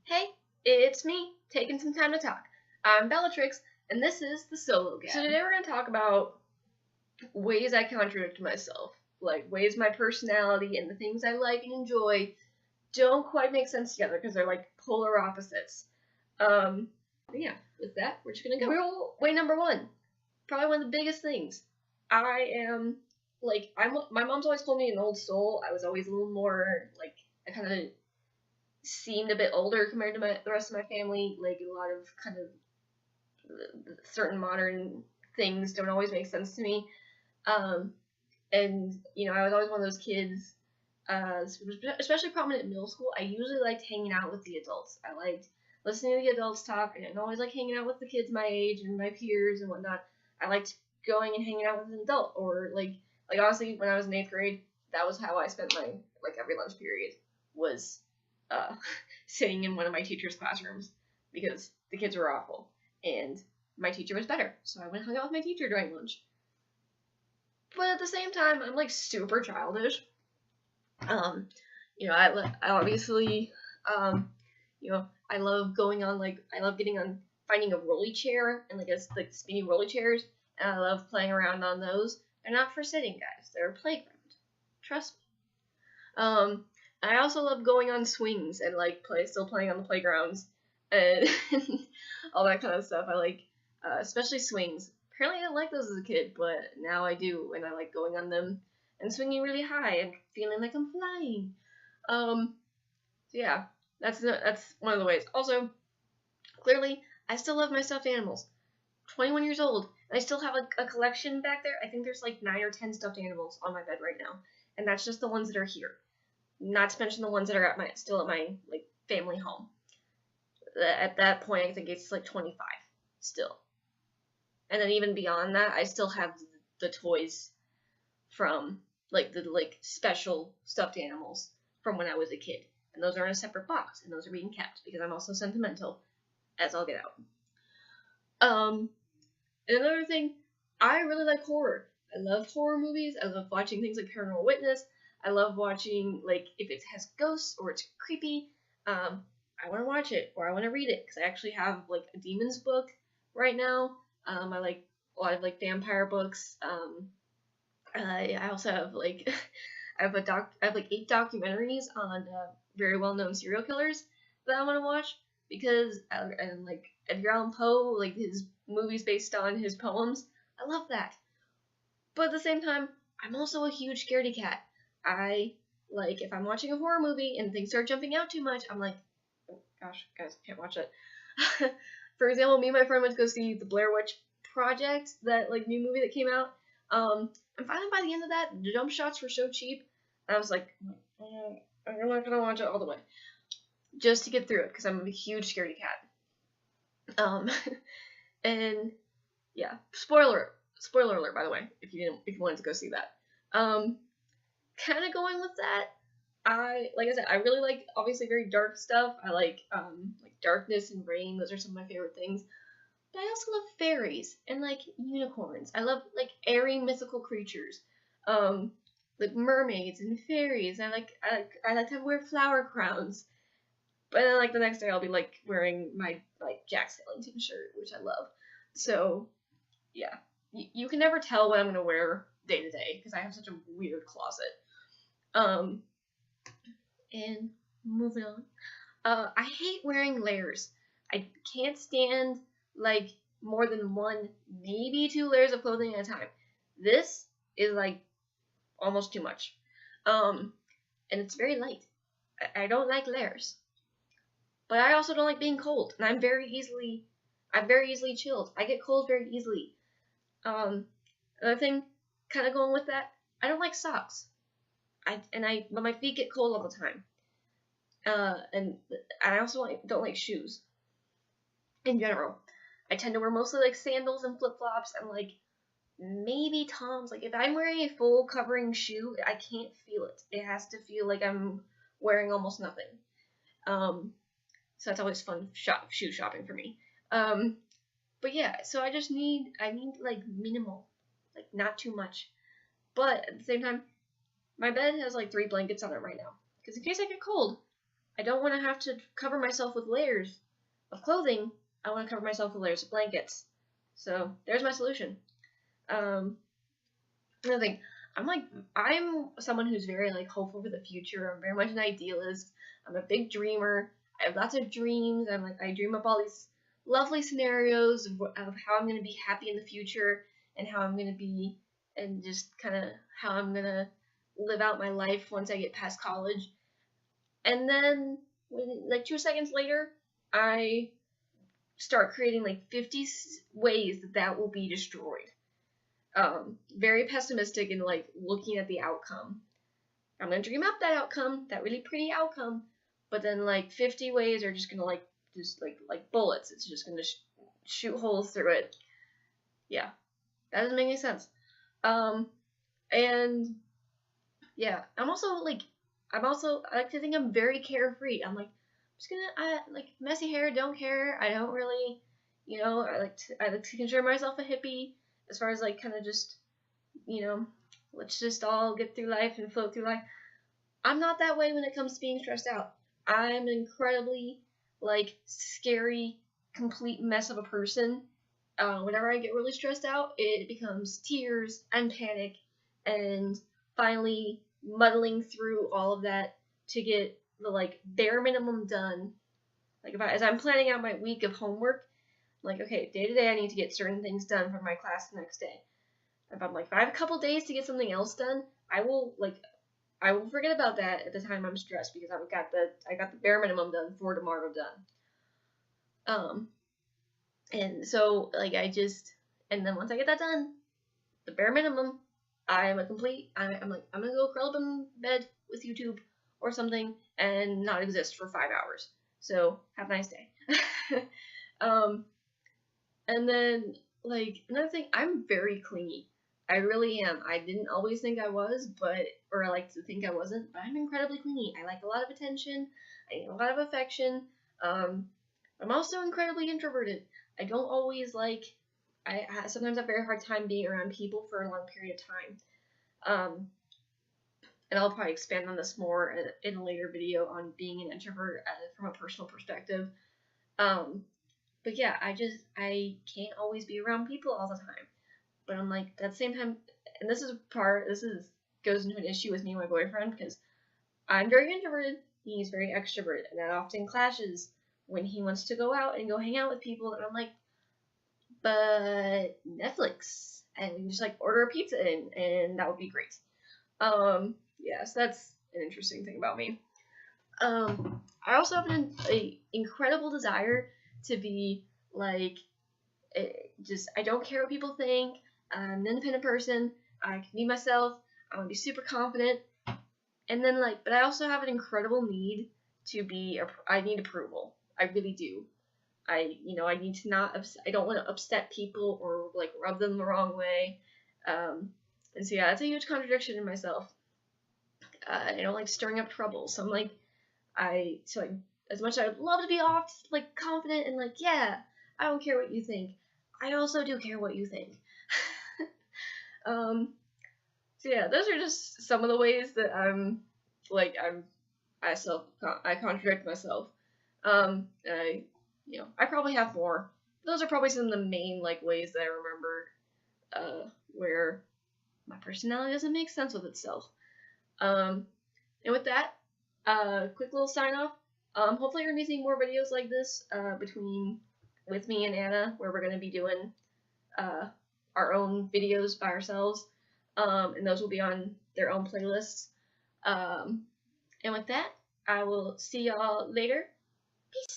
Hey, it's me, taking some time to talk. I'm Bellatrix, and this is the Solo Gab. So today we're going to talk about ways I contradict myself. Like, ways my personality and the things I like and enjoy don't quite make sense together because they're like polar opposites. Yeah, with that, we're just going to go. Way number one, probably one of the biggest things. My mom's always called me an old soul. I was always a little more, I kind of seemed a bit older compared to the rest of my family. Like, a lot of kind of certain modern things don't always make sense to me. And, I was always one of those kids, especially prominent in middle school. I usually liked hanging out with the adults. I liked listening to the adults talk, and I always liked hanging out with the kids my age and my peers and whatnot. I liked going and hanging out with an adult, or, honestly, when I was in 8th grade, that was how I spent my, every lunch period, was sitting in one of my teacher's classrooms, because the kids were awful, and my teacher was better, so I went and hung out with my teacher during lunch. But at the same time, I'm, super childish. I obviously, I love going on, I love finding a rolly chair, and, spinny rolly chairs, and I love playing around on those. They're not for sitting, guys. They're a playground. Trust me. I also love going on swings and, still playing on the playgrounds and all that kind of stuff. I like, especially swings. Apparently I didn't like those as a kid, but now I do, and I like going on them and swinging really high and feeling like I'm flying. So yeah, that's one of the ways. Also, clearly, I still love my stuffed animals. 21 years old, and I still have a collection back there. I think there's 9 or 10 stuffed animals on my bed right now, and that's just the ones that are here. Not to mention the ones that are still at my family home. At that point, I think it's 25 still. And then even beyond that, I still have the toys from the special stuffed animals from when I was a kid, and those are in a separate box, and those are being kept because I'm also sentimental, as I'll get out. And another thing, I really like horror. I love horror movies. I love watching things like Paranormal Witness. I love watching, if it has ghosts or it's creepy, I want to watch it, or I want to read it, because I actually have, a demons book right now. I like a lot of, vampire books. I also have, I have 8 documentaries on very well-known serial killers that I want to watch, because, Edgar Allan Poe, his movies based on his poems, I love that. But at the same time, I'm also a huge scaredy cat. If I'm watching a horror movie and things start jumping out too much, I'm like, oh, gosh, guys, can't watch it. For example, me and my friend went to go see the Blair Witch Project, that, new movie that came out. And finally, by the end of that, the jump shots were so cheap, and I was like, I'm not gonna watch it all the way, just to get through it, because I'm a huge scaredy cat. And, yeah, spoiler alert, by the way, if you wanted to go see that. Kind of going with that, like I said, I really like, obviously, very dark stuff. I like darkness and rain. Those are some of my favorite things. But I also love fairies and, unicorns. I love, airy mythical creatures. Like mermaids and fairies. I like to wear flower crowns. But then, the next day I'll be, wearing my, Jack Skellington shirt, which I love. So, yeah. You can never tell what I'm going to wear day to day, because I have such a weird closet. And moving on. I hate wearing layers. I can't stand, more than 1, maybe 2 layers of clothing at a time. This is, almost too much. And it's very light. I don't like layers. But I also don't like being cold, and I'm very easily chilled. I get cold very easily. Another thing, kind of going with that, I don't like socks. But my feet get cold all the time. And I also don't like shoes. In general, I tend to wear mostly sandals and flip-flops and maybe Toms. If I'm wearing a full covering shoe, I can't feel it. It has to feel like I'm wearing almost nothing. So that's always fun shoe shopping for me. But yeah, so I need minimal, not too much. But at the same time, my bed has 3 blankets on it right now, because in case I get cold, I don't want to have to cover myself with layers of clothing. I want to cover myself with layers of blankets. So there's my solution. Another thing, I'm someone who's very like hopeful for the future. I'm very much an idealist. I'm a big dreamer. I have lots of dreams. I dream up all these lovely scenarios of how I'm gonna be happy in the future and how I'm gonna be and just kind of how I'm gonna live out my life once I get past college. And then when like 2 seconds later, I start creating like 50 ways that will be destroyed. Very pessimistic and like looking at the outcome. I'm gonna dream up that outcome, that really pretty outcome, but then like 50 ways are just gonna just like bullets. It's just gonna shoot holes through it. Yeah, that doesn't make any sense. And yeah, I like to think I'm very carefree. I'm just gonna I like messy hair, don't care. I don't really, I like to consider myself a hippie as far as like kind of just, let's just all get through life and float through life. I'm not that way when it comes to being stressed out. I'm an incredibly like scary, complete mess of a person. Whenever I get really stressed out, it becomes tears and panic, and finally muddling through all of that to get the like bare minimum done. Like as I'm planning out my week of homework, like, okay, day to day I need to get certain things done for my class the next day. If I have a couple days to get something else done, I will forget about that at the time I'm stressed because I got the bare minimum done for tomorrow done. And so and then once I get that done, the bare minimum, I'm gonna go curl up in bed with YouTube or something and not exist for 5 hours. So have a nice day. And then like another thing, I'm very clingy. I really am. I didn't always think I was, or I like to think I wasn't, but I'm incredibly clingy. I like a lot of attention. I need a lot of affection. I'm also incredibly introverted. I don't always I sometimes have a very hard time being around people for a long period of time. And I'll probably expand on this more in a later video on being an introvert from a personal perspective. But yeah, I can't always be around people all the time. But I'm like, at the same time, and goes into an issue with me and my boyfriend because I'm very introverted, he's very extroverted, and that often clashes when he wants to go out and go hang out with people, and I'm like, but Netflix, and we can just like order a pizza in, and that would be great. Yeah, so that's an interesting thing about me. I also have an incredible desire to be like, I don't care what people think. I'm an independent person. I can be myself. I want to be super confident. And then but I also have an incredible need I need approval. I really do. I need to I don't want to upset people or like rub them the wrong way. And so yeah, that's a huge contradiction in myself. I don't like stirring up trouble. So as much as I'd love to be confident and yeah, I don't care what you think, I also do care what you think. So yeah, those are just some of the ways that I contradict myself. And I probably have more. Those are probably some of the main ways that I remember where my personality doesn't make sense with itself. And with that, quick little sign off. Hopefully you're going to be seeing more videos like this with me and Anna, where we're going to be doing our own videos by ourselves. And those will be on their own playlists. And with that, I will see y'all later. Peace.